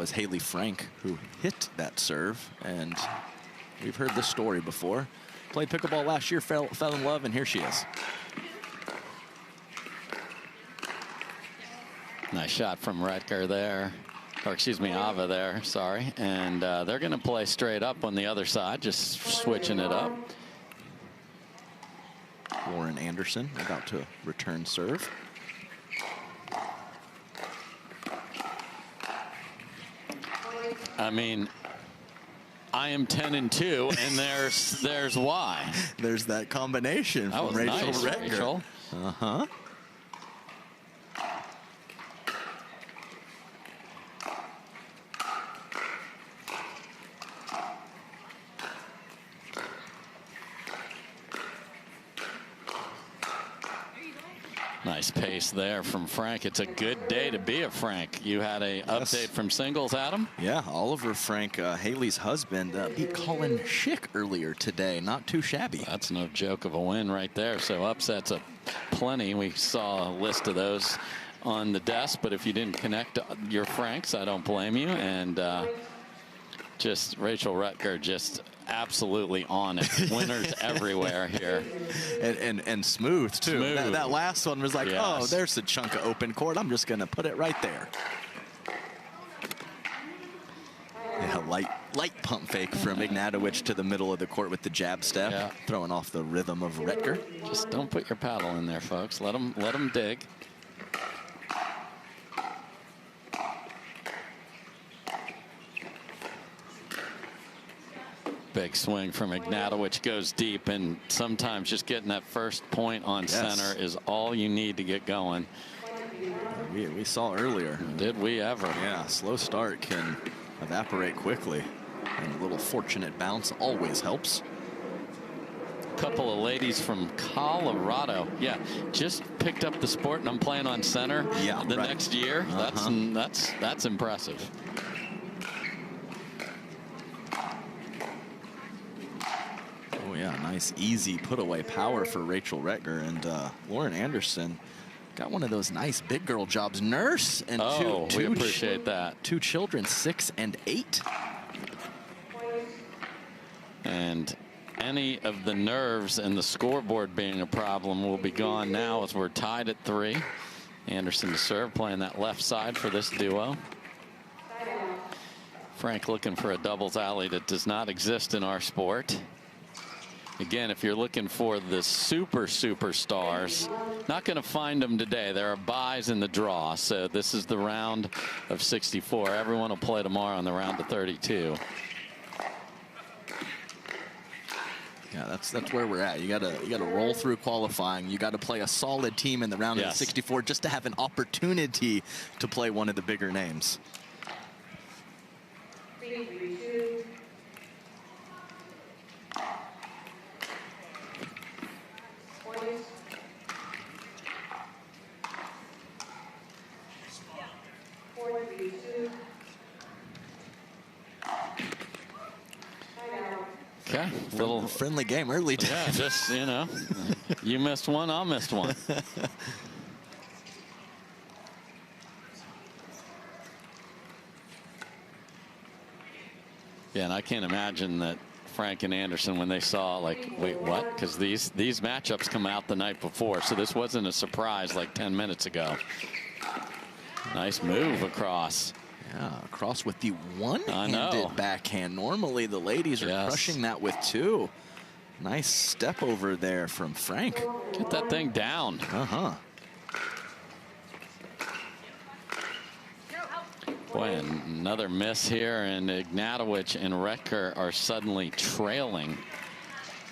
was Haley Frank who hit that serve, and we've heard this story before. Played pickleball last year, fell in love, and here she is. Nice shot from Rettger there, or excuse me, Ava there, sorry. And they're going to play straight up on the other side, just switching it up. Lauren Andersen about to return serve. I mean, I am 10-2, and there's why. There's that combination from Rachel nice, Rettger. Rachel. Uh-huh. Nice pace there from Frank. It's a good day to be a Frank. You had a update from singles, Adam? Yeah, Oliver Frank, Haley's husband, beat Colin Schick earlier today. Not too shabby. That's no joke of a win right there. So upsets plenty. We saw a list of those on the desk, but if you didn't connect your Franks, I don't blame you. And just Rachel Rettger just absolutely on it. Winners everywhere here. And smooth, too. Smooth. That last one was like, yes. Oh, there's a chunk of open court. I'm just going to put it right there. Yeah, light pump fake from Ignatowich to the middle of the court with the jab step, yeah. Throwing off the rhythm of Rettger. Just don't put your paddle in there, folks. Let them dig. Big swing from Ignatowich, goes deep, and sometimes just getting that first point on center is all you need to get going. We saw earlier. Did we ever? Yeah, slow start can evaporate quickly, and a little fortunate bounce always helps. Couple of ladies from Colorado, yeah, just picked up the sport, and I'm playing on center. The next year. That's impressive. Yeah, nice, easy put-away power for Rachel Rettger. And Lauren Andersen got one of those nice big girl jobs. Nurse and we appreciate that. 2 children, 6 and 8. And any of the nerves and the scoreboard being a problem will be gone now as we're tied at 3. Andersen to serve, playing that left side for this duo. Frank looking for a doubles alley that does not exist in our sport. Again, if you're looking for the superstars, not going to find them today. There are buys in the draw, so this is the round of 64. Everyone will play tomorrow in the round of 32. Yeah, that's where we're at. You gotta roll through qualifying. You got to play a solid team in the round of 64 just to have an opportunity to play one of the bigger names. Okay, little friendly game early. Yeah, just, you know, you missed one, I'll miss one. Yeah, and I can't imagine that Frank and Andersen, when they saw, like, wait, what? Because these matchups come out the night before, so this wasn't a surprise like 10 minutes ago. Nice move across. Yeah, across with the one-handed backhand. Normally the ladies are crushing that with 2. Nice step over there from Frank. Get that thing down. Boy, another miss here, and Ignatowich and Rettger are suddenly trailing.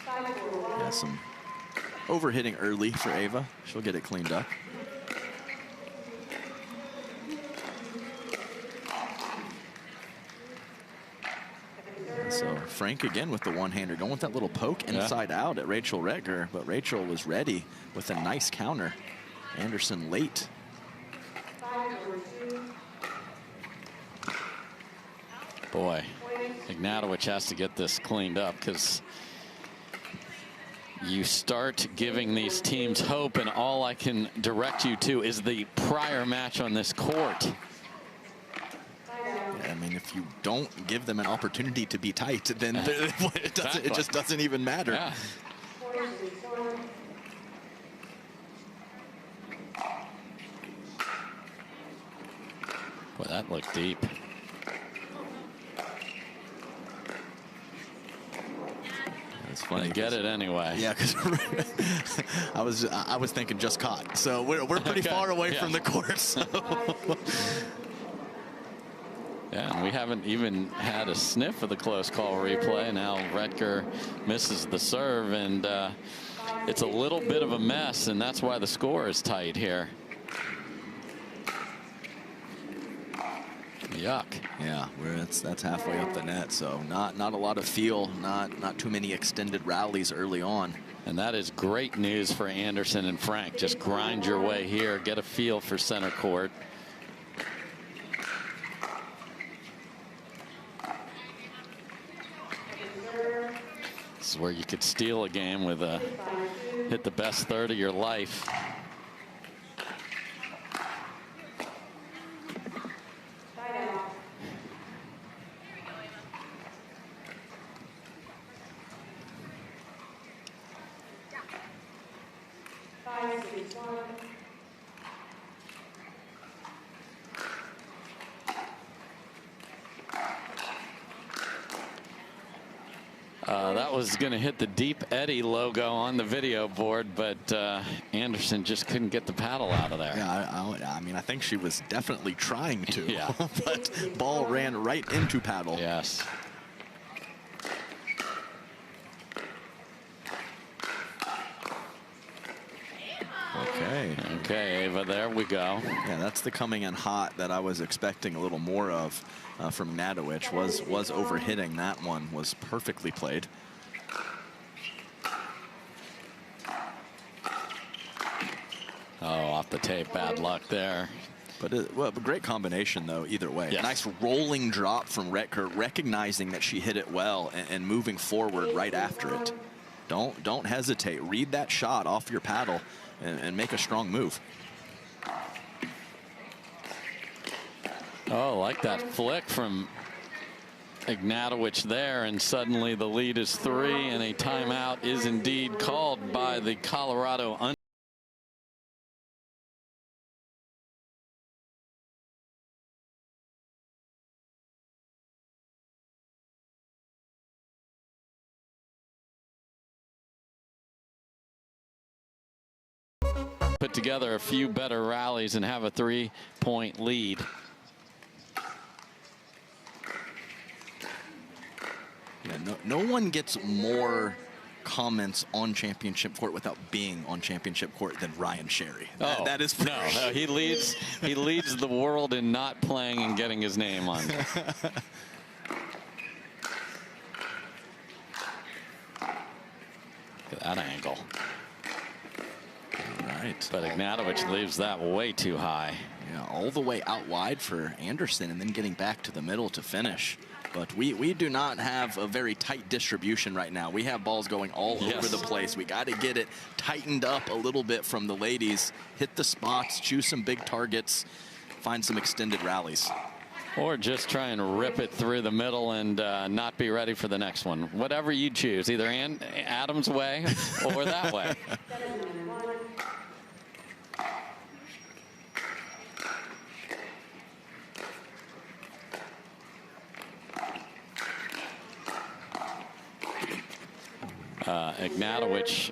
Yeah, some overhitting early for Ava. She'll get it cleaned up. So Frank again with the one-hander, going with that little poke inside out at Rachel Rettger, but Rachel was ready with a nice counter. Andersen late. Boy, Ignatowich has to get this cleaned up, because you start giving these teams hope, and all I can direct you to is the prior match on this court. Yeah, I mean, if you don't give them an opportunity to be tight, then it just doesn't even matter. Yeah. Boy, that looked deep. It's funny. Get it anyway. Yeah, because I was thinking just caught. So we're pretty far away from the court. So. Yeah, and we haven't even had a sniff of the close call replay. Now Rettger misses the serve, and it's a little bit of a mess, and that's why the score is tight here. Yuck. Yeah, that's halfway up the net, so not a lot of feel, not too many extended rallies early on. And that is great news for Andersen and Frank. Just grind your way here, get a feel for center court. This is where you could steal a game with hit the best third of your life. That was going to hit the Deep Eddy logo on the video board, but Andersen just couldn't get the paddle out of there. Yeah, I mean, I think she was definitely trying to, yeah. But ball ran right into paddle. Yes. Okay, Ava, there we go. Yeah, that's the coming in hot that I was expecting a little more of from Ignatowich. Was overhitting. That one was perfectly played. Oh, off the tape, bad luck there. But well, a great combination, though, either way. Yes. Nice rolling drop from Rettger, recognizing that she hit it well and moving forward right after it. Don't hesitate. Read that shot off your paddle and make a strong move. Oh, like that flick from Ignatowich there, and suddenly the lead is 3, and a timeout is indeed called by the Colorado put together a few better rallies and have a 3-point lead. Yeah, no one gets more comments on championship court without being on championship court than Ryan Sherry. That is for no, he leads the world in not playing and getting his name on. Look at that angle. Right. But Ignatowich leaves that way too high. Yeah, all the way out wide for Andersen and then getting back to the middle to finish. But we do not have a very tight distribution right now. We have balls going all over the place. We got to get it tightened up a little bit from the ladies. Hit the spots, choose some big targets, find some extended rallies. Or just try and rip it through the middle and not be ready for the next one. Whatever you choose, either Adam's way or that way. Ignatowich,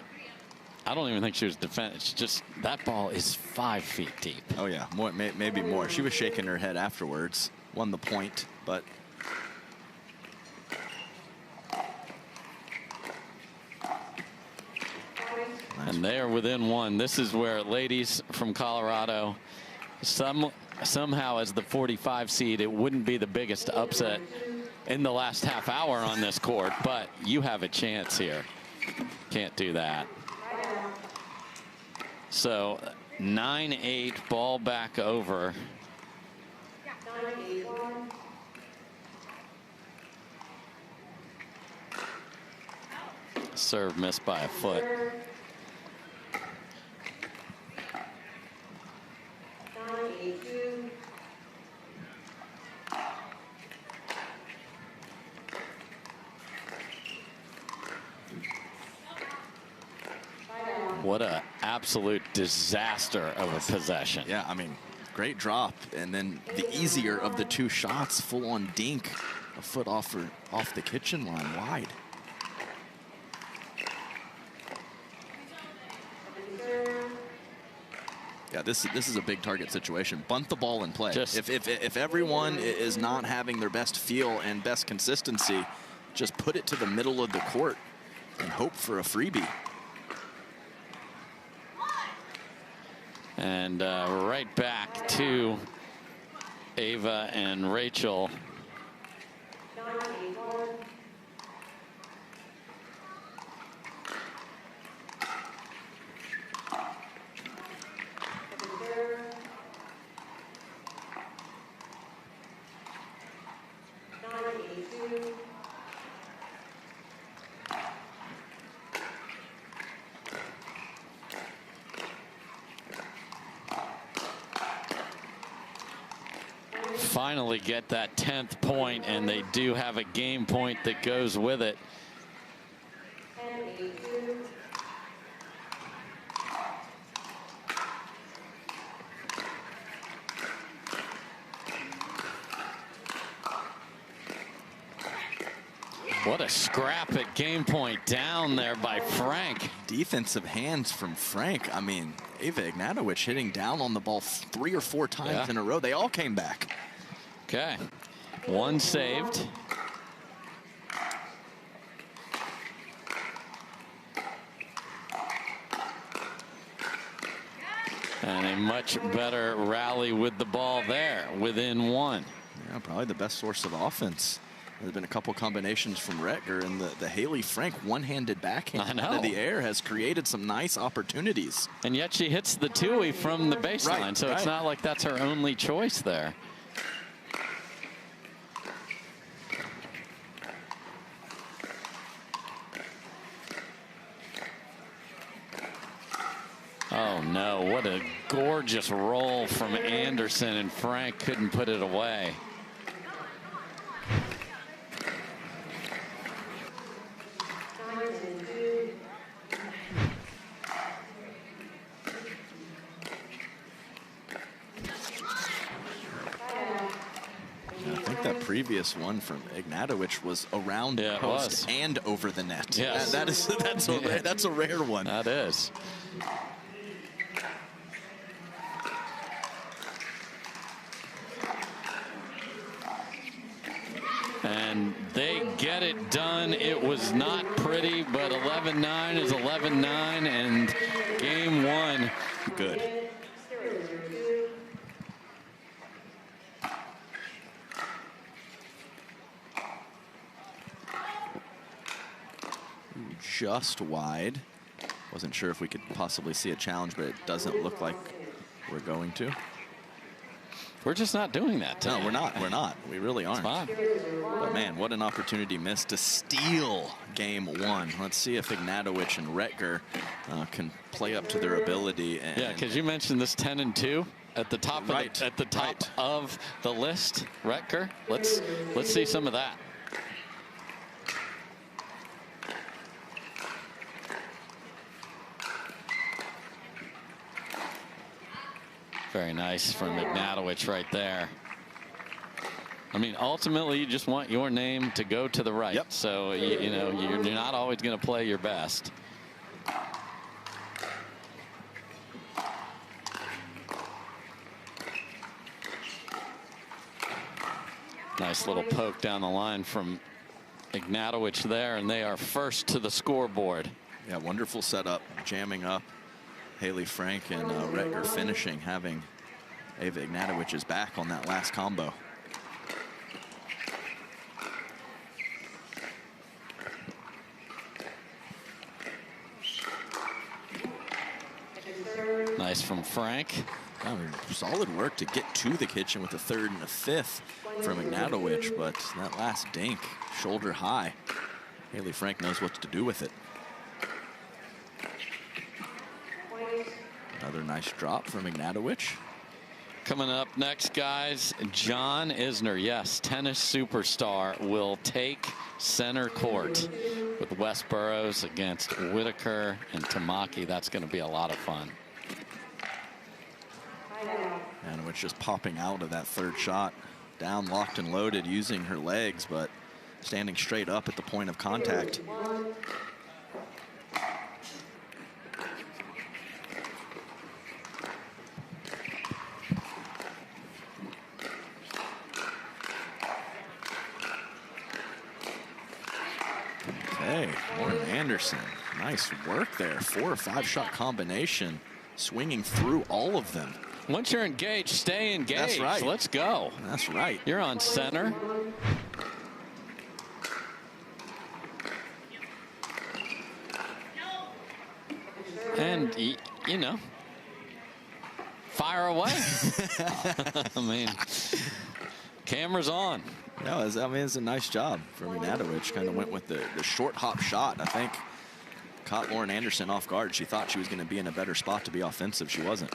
I don't even think she was defending. It's just that ball is 5 feet deep. Oh yeah, more, maybe more. She was shaking her head afterwards. Won the point, but and they are within 1. This is where ladies from Colorado, somehow as the 45 seed, it wouldn't be the biggest upset in the last half hour on this court, but you have a chance here. Can't do that. So 9-8, ball back over. Serve missed by a foot. what a absolute disaster of a possession. Yeah, I mean, great drop, and then the easier of the two shots, full-on dink, a foot off the kitchen line, wide. Yeah, this is a big target situation. Bunt the ball and play. If everyone is not having their best feel and best consistency, just put it to the middle of the court and hope for a freebie. And right back to Ava and Rachel. Finally get that 10th point, and they do have a game point that goes with it. What a scrap at game point down there by Frank. Defensive hands from Frank. I mean, Ava Ignatowich hitting down on the ball 3 or 4 times in a row. They all came back. Okay, one saved. And a much better rally with the ball there, within one. Yeah, probably the best source of offense. There's been a couple combinations from Rettger, and the Haley Frank one-handed backhand out of the air has created some nice opportunities. And yet she hits the two-way from the baseline, so it's not like that's her only choice there. Oh no, what a gorgeous roll from Andersen, and Frank couldn't put it away. Previous one from Ignatowich was around the post and over the net. Yes. That's a rare one. That is. And they get it done. It was not pretty, but 11-9 is 11-9, and game one. Good. Just wide. Wasn't sure if we could possibly see a challenge, but it doesn't look like we're going to. We're just not doing that today. No, we're not. We're not. We really aren't. But man, what an opportunity missed to steal game one. Let's see if Ignatowich and Rettger can play up to their ability. And yeah, because you mentioned this 10-2 at the top of the list, Rettger. Let's see some of that. Very nice from Ignatowich right there. I mean, ultimately, you just want your name to go to the right. Yep. So, you know, you're not always going to play your best. Nice little poke down the line from Ignatowich there, and they are first to the scoreboard. Yeah, wonderful setup, jamming up. Haley Frank and Rettger finishing, having Ava Ignatowich's back on that last combo. Nice from Frank. I mean, solid work to get to the kitchen with a third and a fifth from Ignatowich, but that last dink, shoulder high. Haley Frank knows what to do with it. Another nice drop from Ignatowich. Coming up next, guys, John Isner, yes, tennis superstar, will take center court. with West Burrows against Whitaker and Tamaki. That's going to be a lot of fun. Ignatowich just popping out of that third shot. Down, locked and loaded, using her legs, but standing straight up at the point of contact. Okay, Lauren Andersen. Nice work there. 4 or 5 shot combination, swinging through all of them. Once you're engaged, stay engaged. That's right. Let's go. That's right. You're on center. And, you know, fire away. I mean, camera's on. No, I mean, it's a nice job from Ignatowich. Kind of went with the short hop shot. I think caught Lauren Andersen off guard. She thought she was going to be in a better spot to be offensive. She wasn't.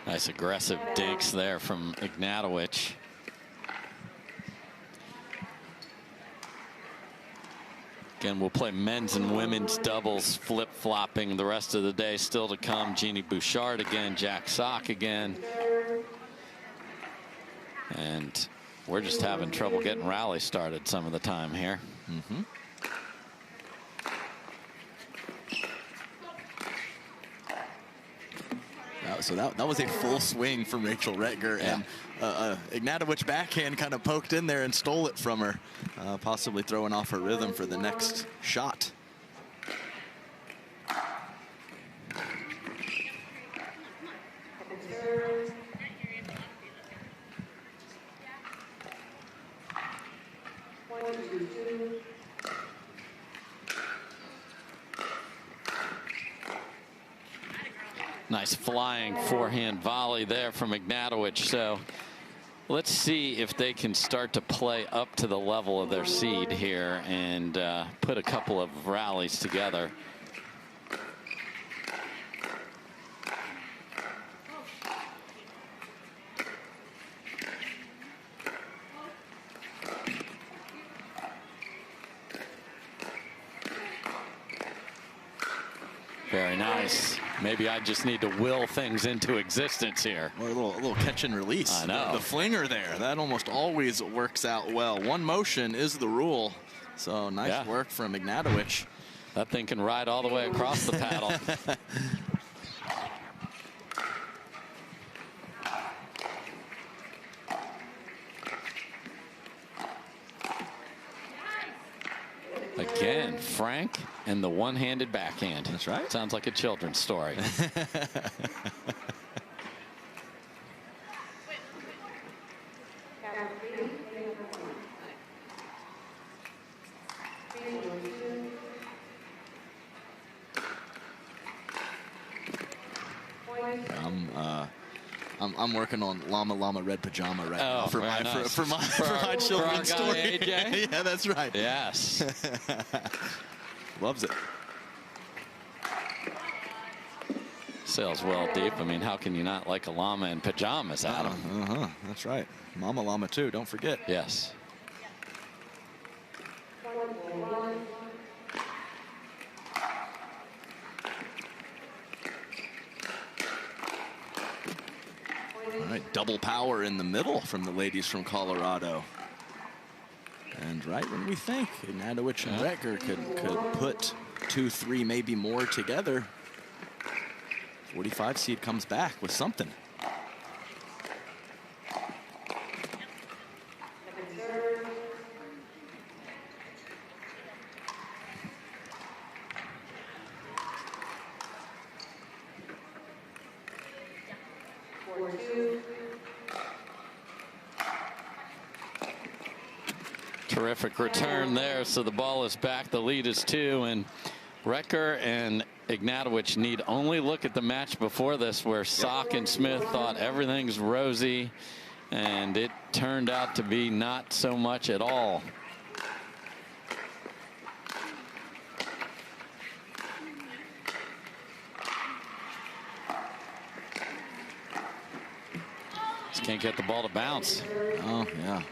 Nice aggressive dinks there from Ignatowich. Again, we'll play men's and women's doubles flip-flopping the rest of the day. Still to come, Jeannie Bouchard again, Jack Sock again. And we're just having trouble getting rally started some of the time here. Mm-hmm. So that was a full swing from Rachel Rettger, yeah. And Ignatowich backhand kind of poked in there and stole it from her, possibly throwing off her rhythm for the next shot. Nice flying forehand volley there from Ignatowich. So let's see if they can start to play up to the level of their seed here and put a couple of rallies together. Very nice. Maybe I just need to will things into existence here. Or a little catch and release. I know. The flinger there, that almost always works out well. One motion is the rule. So nice work from Ignatowich. That thing can ride all the way across the paddle. Again, Frank and the one-handed backhand. That's right. Sounds like a children's story. I'm working on Llama Llama Red Pajama right now for my nice. for my children's story. AJ? Yeah, that's right. Yes. Loves it. Sails well deep. I mean, how can you not like a llama in pajamas, Adam? That's right. Mama Llama too, don't forget. Yes. All right, double power in the middle from the ladies from Colorado. And right when we think Ignatowich and Rettger could put 2, 3, maybe more together, 45 seed comes back with something. Terrific return there. So the ball is back. The lead is 2. And Rettger and Ignatowich need only look at the match before this where Sock and Smith thought everything's rosy. And it turned out to be not so much at all. Just can't get the ball to bounce. Oh, yeah.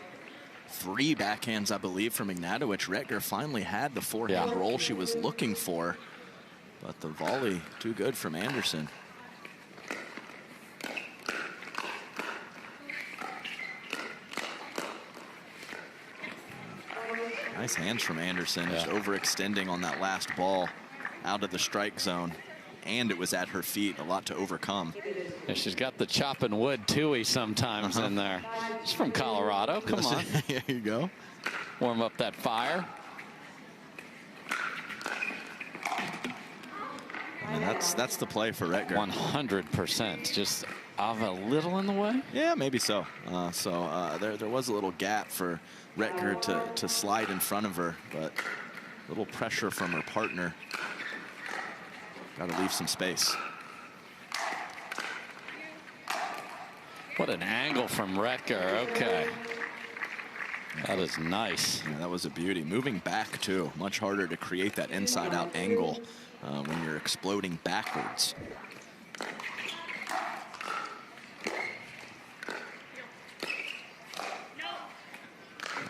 3 backhands, I believe, from Ignatowich. Rettger finally had the forehand roll she was looking for, but the volley too good from Andersen. Nice hands from Andersen, just overextending on that last ball out of the strike zone. And it was at her feet, a lot to overcome. Yeah, she's got the chopping wood Tui sometimes in there. She's from Colorado. Come on. There you go. Warm up that fire. And that's the play for Rettger. 100%. Just Ava a little in the way? Yeah, maybe so. There was a little gap for Rettger to slide in front of her, but a little pressure from her partner. Got to leave some space. What an angle from Rettger. Okay. That is nice. Yeah, that was a beauty. Moving back, too. Much harder to create that inside-out angle when you're exploding backwards.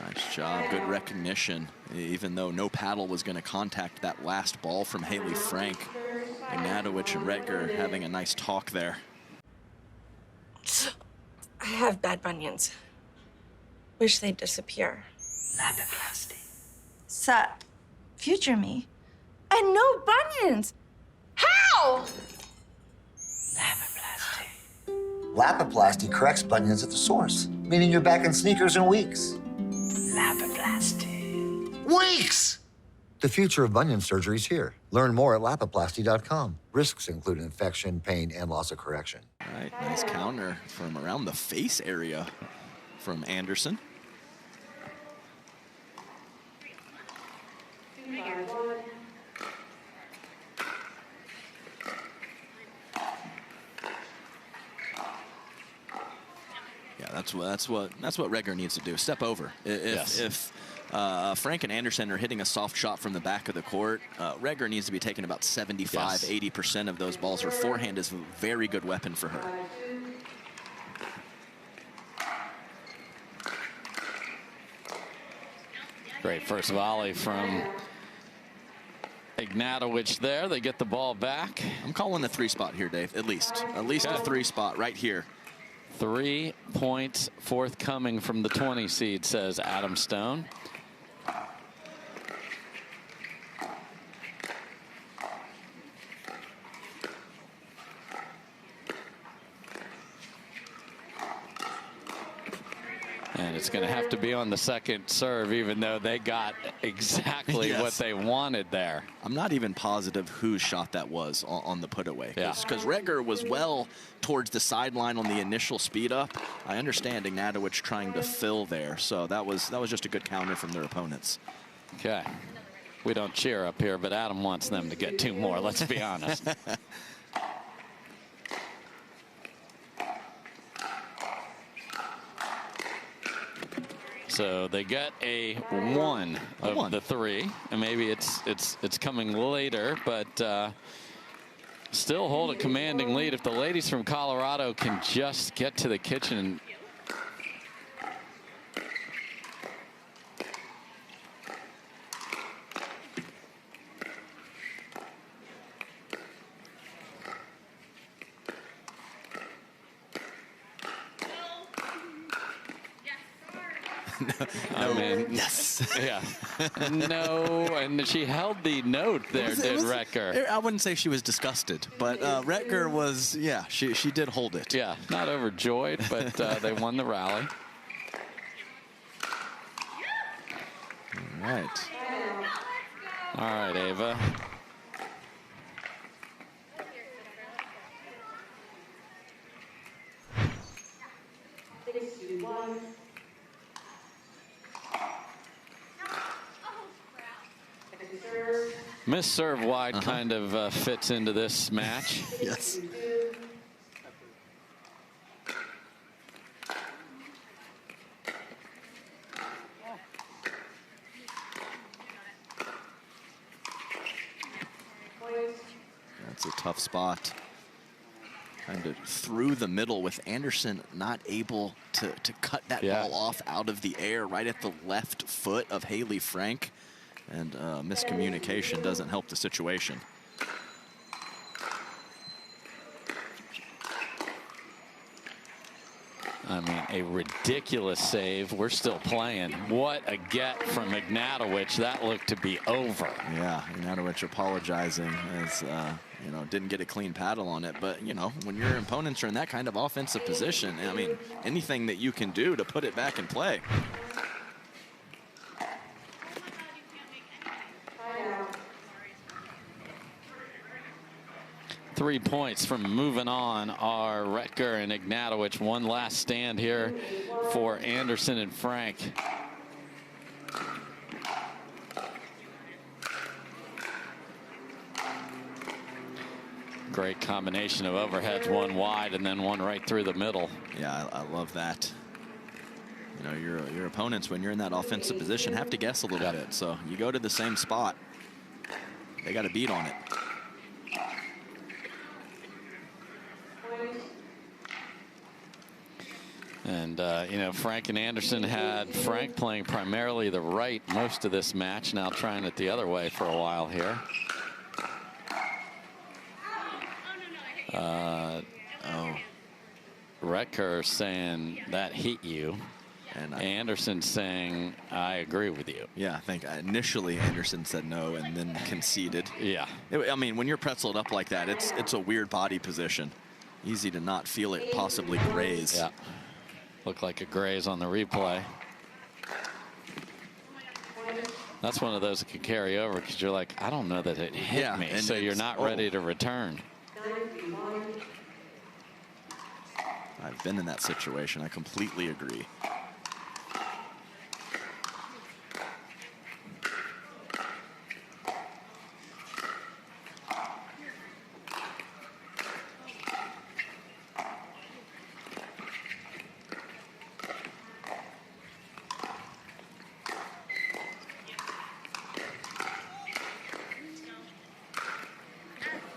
Nice job. Good recognition. Even though no paddle was going to contact that last ball from Haley Frank, Ignatowich and Rettger having a nice talk there. I have bad bunions. Wish they'd disappear. Lapiplasty. Sup? Future me? And no bunions! How? Lapiplasty. Lapiplasty corrects bunions at the source, meaning you're back in sneakers in weeks. Lapiplasty. Weeks! The future of bunion surgery is here. Learn more at lapiplasty.com. Risks include infection, pain, and loss of correction. All right, nice counter from around the face area from Andersen. Yeah, that's what Rettger needs to do. Step over. If Frank and Andersen are hitting a soft shot from the back of the court, Rettger needs to be taking about 75, 80% of those balls. Her forehand is a very good weapon for her. Great first volley from Ignatowich there. They get the ball back. I'm calling the 3 spot here, Dave, at least a 3 spot right here. 3 points forthcoming from the 20 seed, says Adam Stone. And it's going to have to be on the second serve, even though they got exactly what they wanted there. I'm not even positive whose shot that was on the put away. Because Rettger was well towards the sideline on the initial speed up. I understand Ignatowich trying to fill there. So that was just a good counter from their opponents. Okay. We don't cheer up here, but Adam wants them to get 2 more, let's be honest. So they get a 1 of the 3, and maybe it's coming later, but still hold a commanding lead. If the ladies from Colorado can just get to the kitchen. No, man. Yes. Yeah. No, and she held the note there, did Rettger. I wouldn't say she was disgusted, but Rettger was, she did hold it. Yeah, not overjoyed, but they won the rally. All right. All right, Ava. Miss serve wide kind of fits into this match. Yes. That's a tough spot. kind of through the middle with Andersen not able to cut that ball off out of the air right at the left foot of Haley Frank. And miscommunication doesn't help the situation. I mean, a ridiculous save. We're still playing. What a get from Ignatowich. That looked to be over. Yeah, Ignatowich apologizing as, you know, didn't get a clean paddle on it. But, you know, when your opponents are in that kind of offensive position, I mean, anything that you can do to put it back in play. 3 points from moving on are Rettger and Ignatowich. One last stand here for Andersen and Frank. Great combination of overheads, one wide and then one right through the middle. Yeah, I love that. You know, your opponents, when you're in that offensive position, have to guess a little bit. So you go to the same spot, they got a beat on it. And, you know, Frank and Andersen had Frank playing primarily the right most of this match, now trying it the other way for a while here. Rettger saying that hit you. And Andersen saying, I agree with you. Yeah, I think initially Andersen said no and then conceded. Yeah. I mean, when you're pretzeled up like that, it's a weird body position. Easy to not feel it possibly graze. Yeah. Looked like a graze on the replay. That's one of those that could carry over because you're like, I don't know that it hit me, so you're not ready to return. I've been in that situation. I completely agree.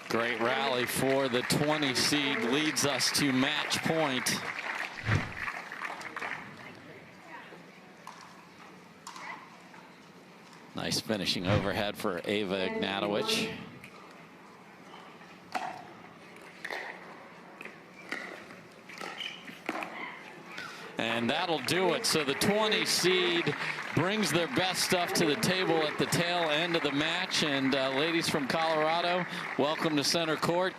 Great rally for the 20 seed, leads us to match point. Nice finishing overhead for Ava Ignatowich. And that'll do it. So the 20 seed brings their best stuff to the table at the tail end of the match. And ladies from Colorado, welcome to center court.